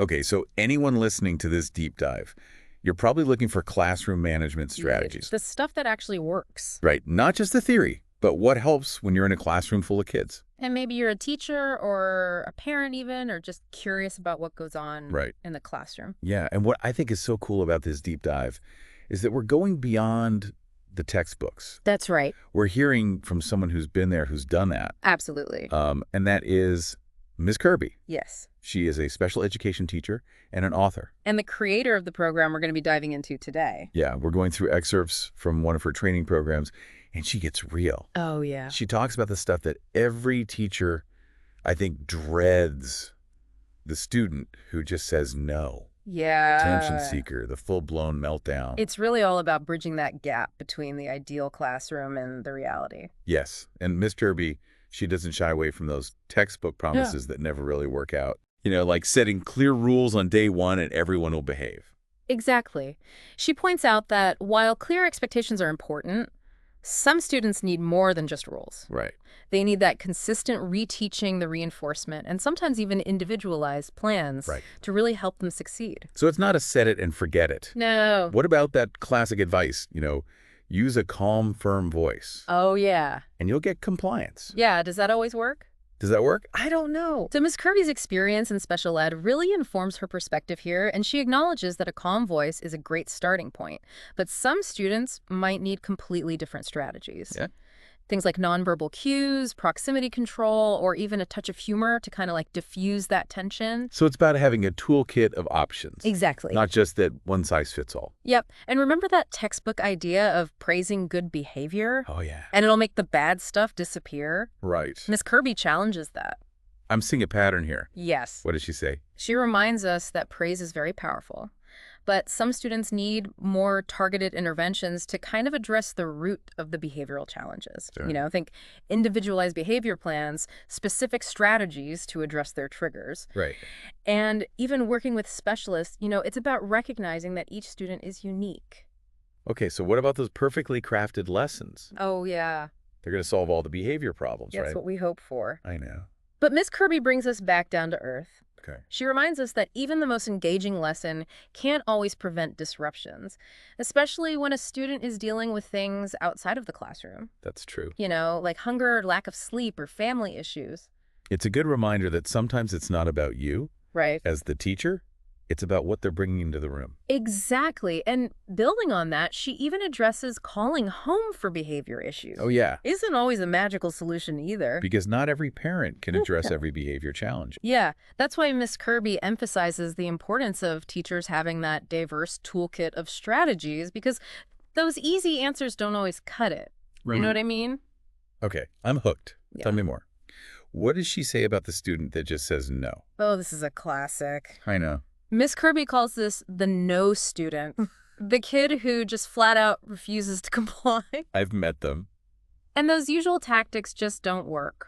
Okay, so anyone listening to this deep dive, you're probably looking for classroom management strategies. The stuff that actually works. Right, not just the theory, but what helps when you're in a classroom full of kids. And maybe you're a teacher or a parent even, or just curious about what goes on in the classroom. Yeah, and what I think is so cool about this deep dive is that we're going beyond the textbooks. That's right. We're hearing from someone who's been there, who's done that. Absolutely. And that is Ms. Kirby. Yes. She is a special education teacher and an author. And the creator of the program we're going to be diving into today. Yeah, we're going through excerpts from one of her training programs, and she gets real. Oh, yeah. She talks about the stuff that every teacher, I think, dreads. The student who just says no. Yeah. Attention seeker, the full-blown meltdown. It's really all about bridging that gap between the ideal classroom and the reality. Yes, and Ms. Kirby, she doesn't shy away from those textbook promises that never really work out. You know, like setting clear rules on day one and everyone will behave. Exactly. She points out that while clear expectations are important, some students need more than just rules. Right. They need that consistent reteaching, the reinforcement, and sometimes even individualized plans to really help them succeed. So it's not a set it and forget it. No. What about that classic advice, use a calm, firm voice? Oh, yeah. And you'll get compliance. Yeah, does that always work? Does that work? I don't know. So Ms. Kirby's experience in special ed really informs her perspective here, and she acknowledges that a calm voice is a great starting point. But some students might need completely different strategies. Yeah. Things like nonverbal cues, proximity control, or even a touch of humor to kind of like diffuse that tension. So it's about having a toolkit of options. Exactly. Not just that one size fits all. Yep. And remember that textbook idea of praising good behavior? Oh, yeah. And it'll make the bad stuff disappear? Right. Ms. Kirby challenges that. I'm seeing a pattern here. Yes. What does she say? She reminds us that praise is very powerful. But some students need more targeted interventions to kind of address the root of the behavioral challenges. Sure. Think individualized behavior plans, specific strategies to address their triggers. Right. And even working with specialists, it's about recognizing that each student is unique. Okay, so what about those perfectly crafted lessons? Oh, yeah. They're going to solve all the behavior problems, right? That's what we hope for. I know. But Ms. Kirby brings us back down to earth. Okay. She reminds us that even the most engaging lesson can't always prevent disruptions, especially when a student is dealing with things outside of the classroom. That's true. Like hunger, lack of sleep, or family issues. It's a good reminder that sometimes it's not about you as the teacher. It's about what they're bringing into the room. Exactly. And building on that, she even addresses calling home for behavior issues. Oh, yeah. Isn't always a magical solution either. Because not every parent can address every behavior challenge. Yeah, that's why Ms. Kirby emphasizes the importance of teachers having that diverse toolkit of strategies, because those easy answers don't always cut it. Right. You know what I mean? Okay, I'm hooked. Yeah. Tell me more. What does she say about the student that just says no? Oh, this is a classic. I know. Ms. Kirby calls this the no student. The kid who just flat out refuses to comply. I've met them. And those usual tactics just don't work.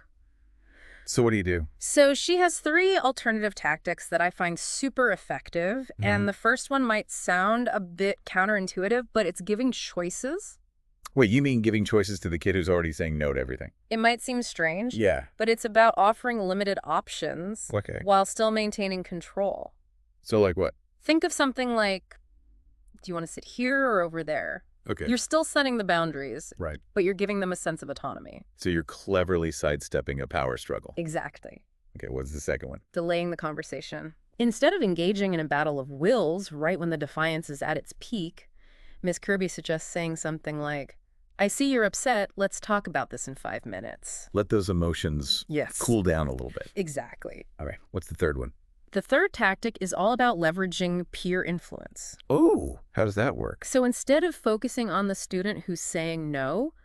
So what do you do? So she has 3 alternative tactics that I find super effective. And the first one might sound a bit counterintuitive, but it's giving choices. Wait, you mean giving choices to the kid who's already saying no to everything? It might seem strange. Yeah. But it's about offering limited options while still maintaining control. So like what? Think of something like, do you want to sit here or over there? Okay. You're still setting the boundaries, Right. but you're giving them a sense of autonomy. So you're cleverly sidestepping a power struggle. Exactly. Okay, what's the second one? Delaying the conversation. Instead of engaging in a battle of wills right when the defiance is at its peak, Ms. Kirby suggests saying something like, I see you're upset. Let's talk about this in 5 minutes. Let those emotions cool down a little bit. Exactly. All right, what's the third one? The third tactic is all about leveraging peer influence. Oh, how does that work? So instead of focusing on the student who's saying no,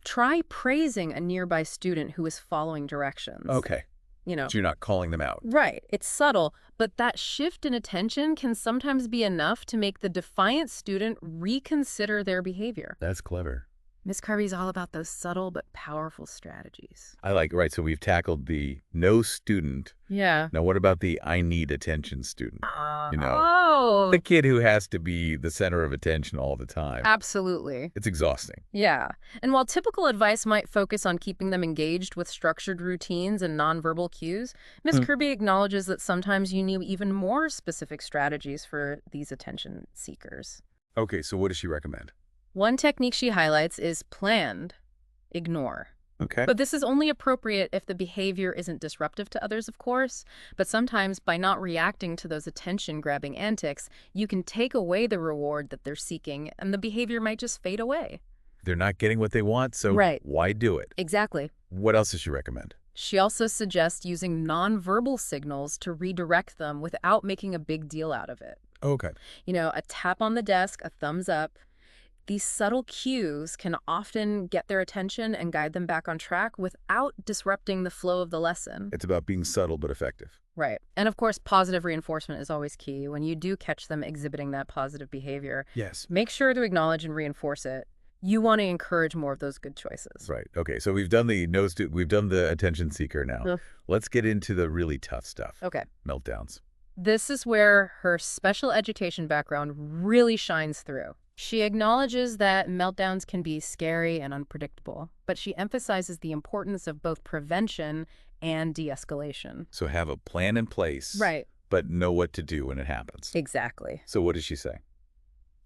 try praising a nearby student who is following directions. Okay. So you're not calling them out. Right. It's subtle, but that shift in attention can sometimes be enough to make the defiant student reconsider their behavior. That's clever. Miss Kirby's all about those subtle but powerful strategies. I like, right, so we've tackled the no student. Yeah. Now, what about the I need attention student? You know, Oh, the kid who has to be the center of attention all the time. absolutely. It's exhausting. Yeah. And while typical advice might focus on keeping them engaged with structured routines and nonverbal cues, Miss Kirby acknowledges that sometimes you need even more specific strategies for these attention seekers. Okay, so what does she recommend? One technique she highlights is planned ignore. Okay. But this is only appropriate if the behavior isn't disruptive to others, of course. But sometimes by not reacting to those attention-grabbing antics, you can take away the reward that they're seeking, and the behavior might just fade away. They're not getting what they want, so Right. why do it? Exactly. What else does she recommend? She also suggests using nonverbal signals to redirect them without making a big deal out of it. Okay. You know, a tap on the desk, a thumbs up. These subtle cues can often get their attention and guide them back on track without disrupting the flow of the lesson. It's about being subtle but effective. Right. And of course, positive reinforcement is always key. When you do catch them exhibiting that positive behavior, Yes. make sure to acknowledge and reinforce it. You want to encourage more of those good choices. Right. Okay, so we've done the we've done the attention seeker now. Yeah. Let's get into the really tough stuff. Okay. Meltdowns. This is where her special education background really shines through. She acknowledges that meltdowns can be scary and unpredictable, but she emphasizes the importance of both prevention and de-escalation. So have a plan in place. Right. But know what to do when it happens. Exactly. So what does she say?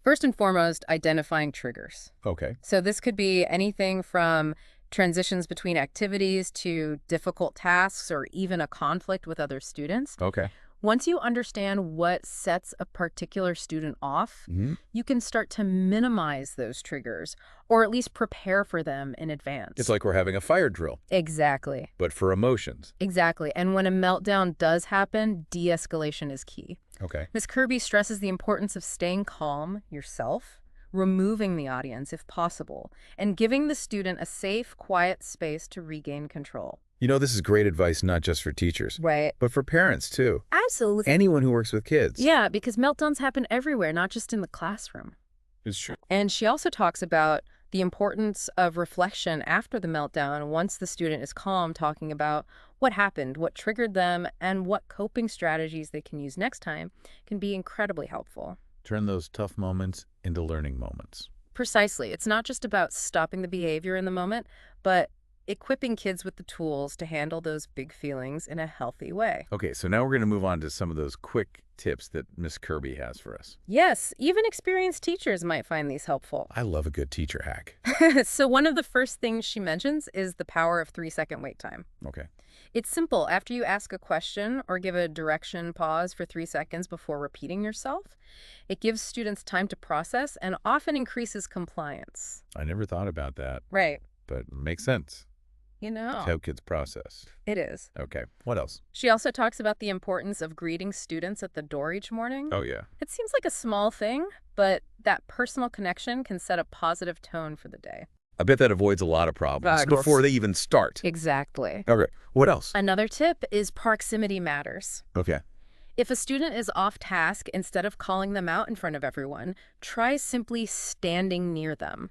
First and foremost, identifying triggers. Okay. So this could be anything from transitions between activities to difficult tasks or even a conflict with other students. Okay. Once you understand what sets a particular student off, you can start to minimize those triggers or at least prepare for them in advance. It's like we're having a fire drill, Exactly. but for emotions. Exactly. And when a meltdown does happen, de-escalation is key. Okay. Ms. Kirby stresses the importance of staying calm yourself, removing the audience if possible, and giving the student a safe, quiet space to regain control. You know, this is great advice not just for teachers, Right. but for parents too. Absolutely. Anyone who works with kids. Yeah, because meltdowns happen everywhere, not just in the classroom. It's true. And she also talks about the importance of reflection after the meltdown once the student is calm, talking about what happened, what triggered them, and what coping strategies they can use next time can be incredibly helpful. Turn those tough moments into learning moments. Precisely. It's not just about stopping the behavior in the moment, but equipping kids with the tools to handle those big feelings in a healthy way. Okay, so now we're going to move on to some of those quick tips that Miss Kirby has for us. Yes, even experienced teachers might find these helpful. I love a good teacher hack. So one of the first things she mentions is the power of 3-second wait time. Okay. It's simple. After you ask a question or give a direction, pause for 3 seconds before repeating yourself. It gives students time to process and often increases compliance. I never thought about that, Right. but it makes sense. You know, It's how kids process. it is. Okay, what else? She also talks about the importance of greeting students at the door each morning. Oh, yeah. It seems like a small thing, but that personal connection can set a positive tone for the day. I bet that avoids a lot of problems Of course. before they even start. Exactly. Okay, what else? Another tip is proximity matters. Okay. If a student is off task, instead of calling them out in front of everyone, try simply standing near them.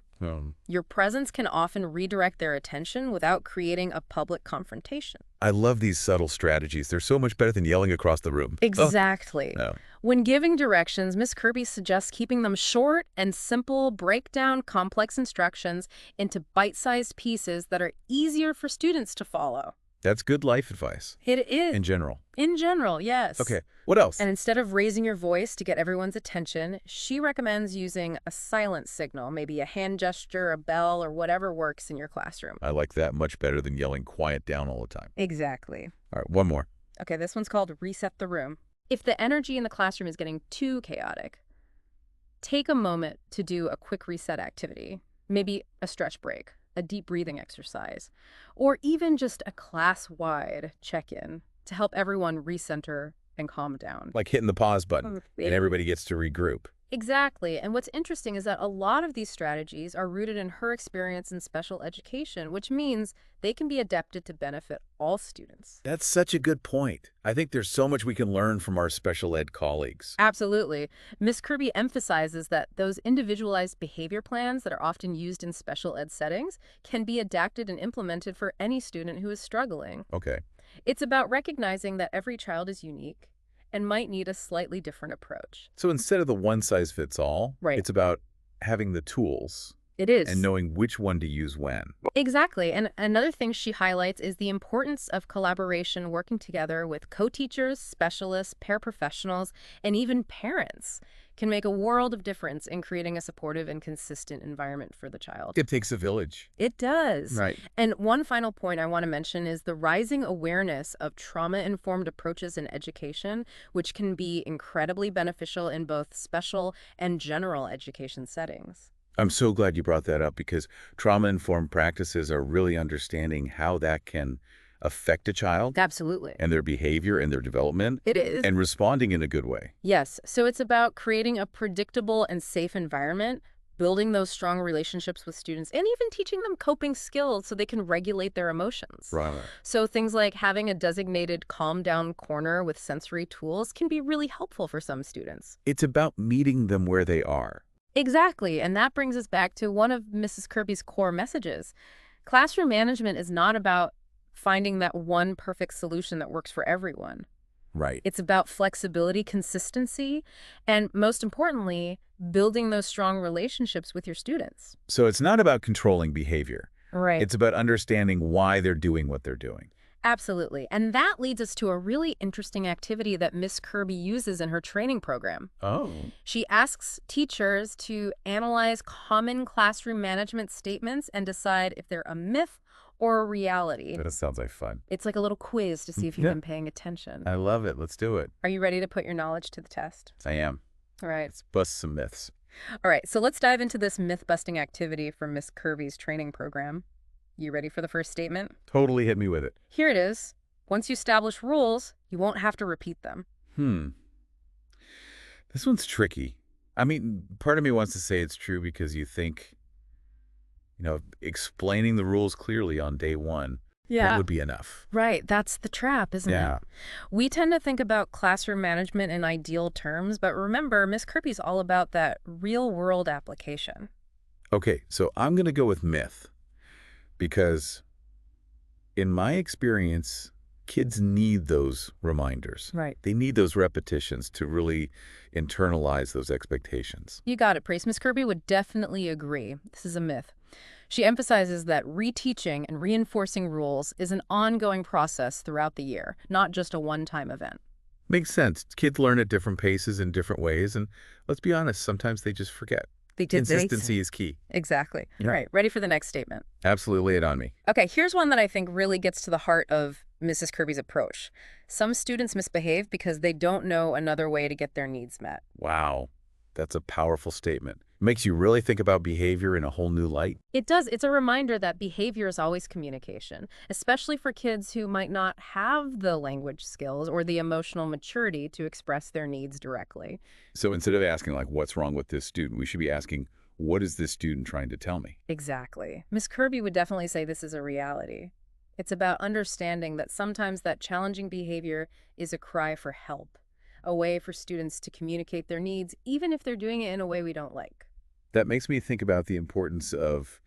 Your presence can often redirect their attention without creating a public confrontation. I love these subtle strategies. They're so much better than yelling across the room. Exactly. Oh, no. When giving directions, Miss Kirby suggests keeping them short and simple, break down complex instructions into bite-sized pieces that are easier for students to follow. That's good life advice. It is. In general. In general, yes. Okay, what else? And instead of raising your voice to get everyone's attention, she recommends using a silent signal, maybe a hand gesture, a bell, or whatever works in your classroom. I like that much better than yelling quiet down all the time. Exactly. All right, one more. Okay, this one's called Reset the Room. If the energy in the classroom is getting too chaotic, take a moment to do a quick reset activity, maybe a stretch break, a deep breathing exercise, or even just a class-wide check-in to help everyone recenter and calm down. Like hitting the pause button and everybody gets to regroup. Exactly. And what's interesting is that a lot of these strategies are rooted in her experience in special education, which means they can be adapted to benefit all students. That's such a good point. I think there's so much we can learn from our special ed colleagues. Absolutely. Miss Kirby emphasizes that those individualized behavior plans that are often used in special ed settings can be adapted and implemented for any student who is struggling. Okay. It's about recognizing that every child is unique and might need a slightly different approach. So instead of the one-size-fits-all, Right. it's about having the tools It and is. knowing which one to use when. Exactly. And another thing she highlights is the importance of collaboration, working together with co-teachers, specialists, paraprofessionals, and even parents can make a world of difference in creating a supportive and consistent environment for the child. It takes a village. It does. Right. And one final point I want to mention is the rising awareness of trauma-informed approaches in education, which can be incredibly beneficial in both special and general education settings. I'm so glad you brought that up because trauma-informed practices are really understanding how that can affect a child Absolutely. and their behavior and their development It is. and responding in a good way. Yes, so it's about creating a predictable and safe environment, building those strong relationships with students, and even teaching them coping skills so they can regulate their emotions. Right. So things like having a designated calm down corner with sensory tools can be really helpful for some students. It's about meeting them where they are. Exactly, and that brings us back to one of Mrs. Kirby's core messages. Classroom management is not about finding that one perfect solution that works for everyone. Right. It's about flexibility, consistency, and most importantly, building those strong relationships with your students. So it's not about controlling behavior. Right. It's about understanding why they're doing what they're doing. Absolutely. And that leads us to a really interesting activity that Miss Kirby uses in her training program. Oh. She asks teachers to analyze common classroom management statements and decide if they're a myth or a reality. That sounds like fun. It's like a little quiz to see if you've Yeah. been paying attention. I love it. Let's do it. Are you ready to put your knowledge to the test? I am. All right. Let's bust some myths. All right, so let's dive into this myth-busting activity from Miss Kirby's training program. You ready for the first statement? Totally hit me with it. Here it is. Once you establish rules, you won't have to repeat them. This one's tricky. I mean, part of me wants to say it's true because you think, explaining the rules clearly on day one, that would be enough. Right, that's the trap, isn't Yeah. it? We tend to think about classroom management in ideal terms, but remember, Miss Kirby's all about that real-world application. Okay, so I'm going to go with myth because in my experience, kids need those reminders. Right. They need those repetitions to really internalize those expectations. You got it, Praise. Miss Kirby would definitely agree. This is a myth. She emphasizes that reteaching and reinforcing rules is an ongoing process throughout the year, not just a one-time event. Makes sense. Kids learn at different paces in different ways, and let's be honest, sometimes they just forget. Consistency is key. Exactly. Yeah. All right, ready for the next statement. Absolutely lay it on me. Okay, here's one that I think really gets to the heart of Mrs. Kirby's approach. Some students misbehave because they don't know another way to get their needs met. Wow, that's a powerful statement. Makes you really think about behavior in a whole new light. It does. It's a reminder that behavior is always communication, especially for kids who might not have the language skills or the emotional maturity to express their needs directly. So instead of asking, like, what's wrong with this student, we should be asking, what is this student trying to tell me? Exactly. Miss Kirby would definitely say this is a reality. It's about understanding that sometimes that challenging behavior is a cry for help, a way for students to communicate their needs, even if they're doing it in a way we don't like. That makes me think about the importance of,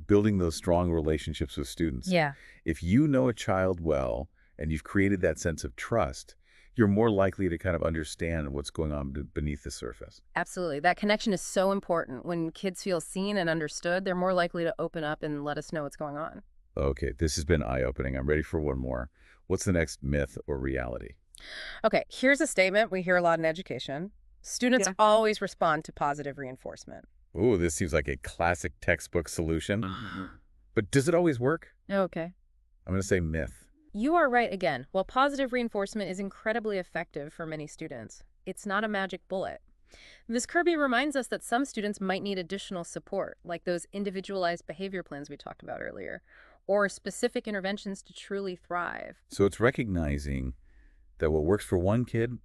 building those strong relationships with students. Yeah. If you know a child well and you've created that sense of trust, you're more likely to kind of understand what's going on beneath the surface. Absolutely. That connection is so important. When kids feel seen and understood, they're more likely to open up and let us know what's going on. Okay, this has been eye-opening. I'm ready for one more. What's the next myth or reality? Okay, here's a statement we hear a lot in education. Students always respond to positive reinforcement. Ooh, this seems like a classic textbook solution. But does it always work? Okay. I'm going to say myth. You are right again. While positive reinforcement is incredibly effective for many students, it's not a magic bullet. Ms. Kirby reminds us that some students might need additional support, like those individualized behavior plans we talked about earlier, or specific interventions to truly thrive. So it's recognizing that what works for one kid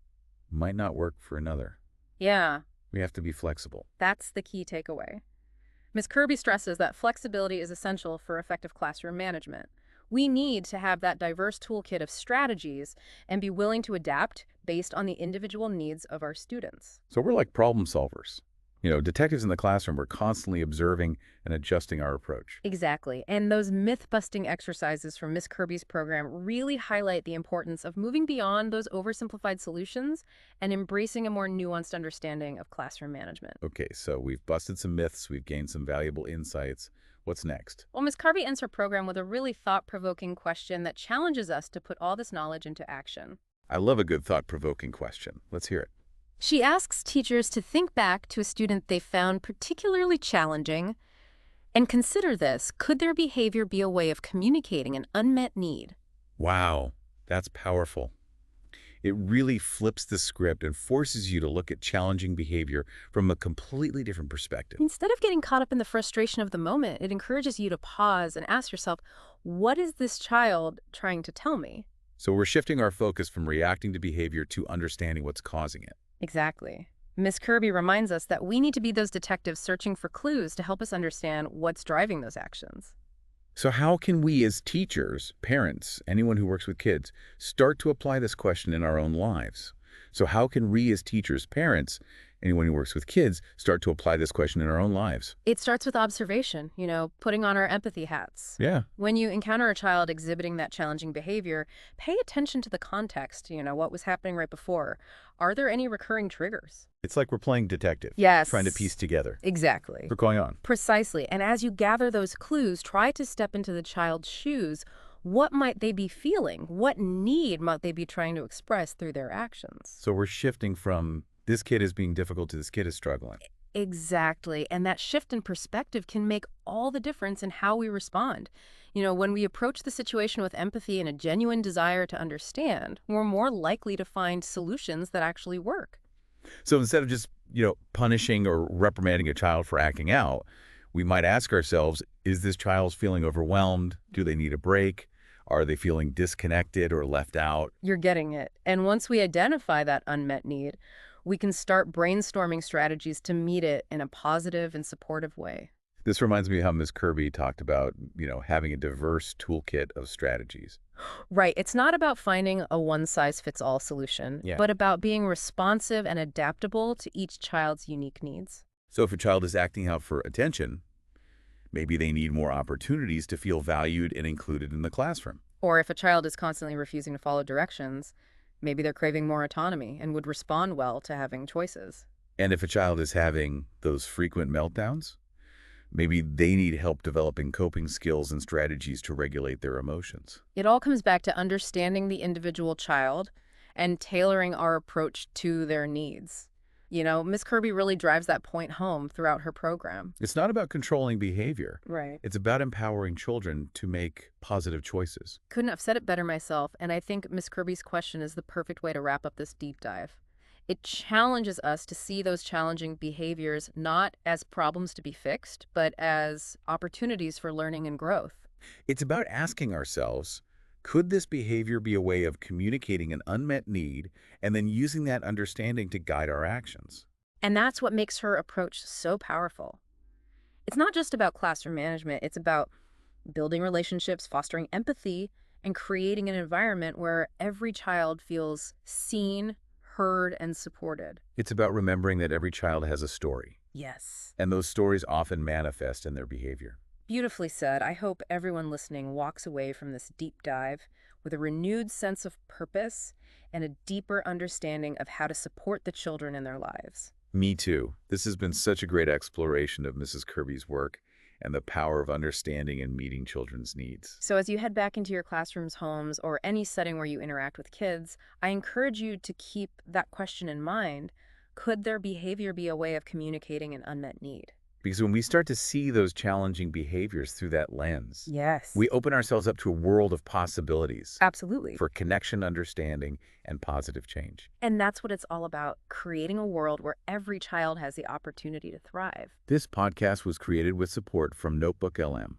might not work for another. Yeah, We have to be flexible. that's the key takeaway. Ms. Kirby stresses that flexibility is essential for effective classroom management. We need to have that diverse toolkit of strategies and be willing to adapt based on the individual needs of our students. So we're like problem solvers. Detectives in the classroom are constantly observing and adjusting our approach. Exactly. And those myth-busting exercises from Miss Kirby's program really highlight the importance of moving beyond those oversimplified solutions and embracing a more nuanced understanding of classroom management. Okay, so we've busted some myths, we've gained some valuable insights. What's next? Well, Ms. Kirby ends her program with a really thought-provoking question that challenges us to put all this knowledge into action. I love a good thought-provoking question. Let's hear it. She asks teachers to think back to a student they found particularly challenging and consider this: could their behavior be a way of communicating an unmet need? Wow, that's powerful. It really flips the script and forces you to look at challenging behavior from a completely different perspective. Instead of getting caught up in the frustration of the moment, it encourages you to pause and ask yourself, what is this child trying to tell me? So we're shifting our focus from reacting to behavior to understanding what's causing it. Exactly. Miss Kirby reminds us that we need to be those detectives searching for clues to help us understand what's driving those actions. So how can we as teachers, parents, anyone who works with kids, start to apply this question in our own lives? So how can we as teachers, parents, anyone who works with kids, start to apply this question in our own lives? It starts with observation, putting on our empathy hats. Yeah. When you encounter a child exhibiting that challenging behavior, pay attention to the context, what was happening right before. Are there any recurring triggers? It's like we're playing detective. Yes. Trying to piece together. Exactly. What's going on? Precisely. And as you gather those clues, try to step into the child's shoes. What might they be feeling? What need might they be trying to express through their actions? So we're shifting from this kid is being difficult to this kid is struggling. Exactly. And that shift in perspective can make all the difference in how we respond. When we approach the situation with empathy and a genuine desire to understand, we're more likely to find solutions that actually work. So instead of just, punishing or reprimanding a child for acting out, we might ask ourselves, is this child feeling overwhelmed? Do they need a break? Are they feeling disconnected or left out? You're getting it. And once we identify that unmet need, we can start brainstorming strategies to meet it in a positive and supportive way. This reminds me of how Ms. Kirby talked about, having a diverse toolkit of strategies. Right. It's not about finding a one-size-fits-all solution, Yeah. but about being responsive and adaptable to each child's unique needs. So if a child is acting out for attention, maybe they need more opportunities to feel valued and included in the classroom. Or if a child is constantly refusing to follow directions, maybe they're craving more autonomy and would respond well to having choices. And if a child is having those frequent meltdowns, maybe they need help developing coping skills and strategies to regulate their emotions. It all comes back to understanding the individual child and tailoring our approach to their needs. Miss Kirby really drives that point home throughout her program. It's not about controlling behavior. Right. It's about empowering children to make positive choices. Couldn't have said it better myself, and I think Miss Kirby's question is the perfect way to wrap up this deep dive. It challenges us to see those challenging behaviors not as problems to be fixed, but as opportunities for learning and growth. It's about asking ourselves, could this behavior be a way of communicating an unmet need and then using that understanding to guide our actions? And that's what makes her approach so powerful. It's not just about classroom management, it's about building relationships, fostering empathy, and creating an environment where every child feels seen, heard, and supported. It's about remembering that every child has a story, Yes. and those stories often manifest in their behavior. Beautifully said. I hope everyone listening walks away from this deep dive with a renewed sense of purpose and a deeper understanding of how to support the children in their lives. Me too. This has been such a great exploration of Mrs. Kirby's work and the power of understanding and meeting children's needs. So as you head back into your classrooms, homes, or any setting where you interact with kids, I encourage you to keep that question in mind. Could their behavior be a way of communicating an unmet need? Because when we start to see those challenging behaviors through that lens, Yes. we open ourselves up to a world of possibilities Absolutely. for connection, understanding, and positive change. And that's what it's all about, creating a world where every child has the opportunity to thrive. This podcast was created with support from Notebook LM.